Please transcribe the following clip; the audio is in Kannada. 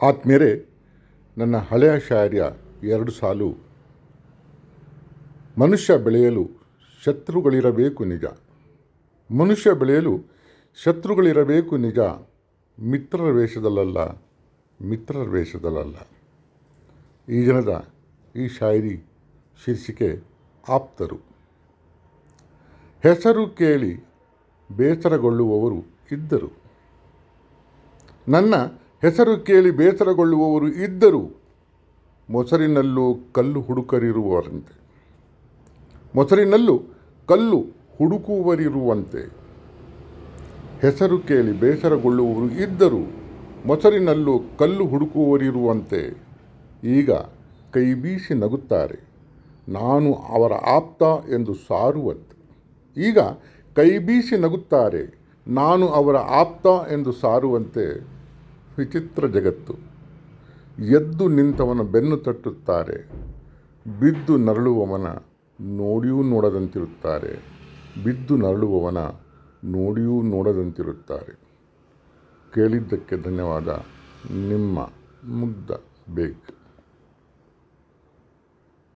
ಆತ್ಮೀಯರೇ, ನನ್ನ ಹಳೆಯ ಶಾಯರಿಯ 2 ಸಾಲು. ಮನುಷ್ಯ ಬೆಳೆಯಲು ಶತ್ರುಗಳಿರಬೇಕು ನಿಜ. ಮನುಷ್ಯ ಬೆಳೆಯಲು ಶತ್ರುಗಳಿರಬೇಕು ನಿಜ. ಮಿತ್ರರ ವೇಷದಲ್ಲಲ್ಲ. ಈ ಜನದ ಈ ಶಾಯರಿ ಶೀರ್ಷಿಕೆ ಆಪ್ತರು. ಹೆಸರು ಕೇಳಿ ಬೇಸರಗೊಳ್ಳುವವರು ಇದ್ದರು. ನನ್ನ ಹೆಸರು ಕೇಳಿ ಬೇಸರಗೊಳ್ಳುವವರು ಇದ್ದರು. ಮೊಸರಿನಲ್ಲೂ ಕಲ್ಲು ಹುಡುಕುವರಿರುವಂತೆ. ಹೆಸರು ಕೇಳಿ ಬೇಸರಗೊಳ್ಳುವವರು ಇದ್ದರು. ಮೊಸರಿನಲ್ಲೂ ಕಲ್ಲು ಹುಡುಕುವರಿರುವಂತೆ. ಈಗ ಕೈ ಬೀಸಿ ನಗುತ್ತಾರೆ, ನಾನು ಅವರ ಆಪ್ತ ಎಂದು ಸಾರುವಂತೆ. ಈಗ ಕೈ ಬೀಸಿ ನಗುತ್ತಾರೆ, ನಾನು ಅವರ ಆಪ್ತ ಎಂದು ಸಾರುವಂತೆ. ವಿಚಿತ್ರ ಜಗತ್ತು. ಎದ್ದು ನಿಂತವನ ಬೆನ್ನು ತಟ್ಟುತ್ತಾರೆ, ಬಿದ್ದು ನರಳುವವನ ನೋಡಿಯೂ ನೋಡದಂತಿರುತ್ತಾರೆ. ಕೇಳಿದ್ದಕ್ಕೆ ಧನ್ಯವಾದ. ನಿಮ್ಮ ಮುಗ್ಧ ಬೇಗ್.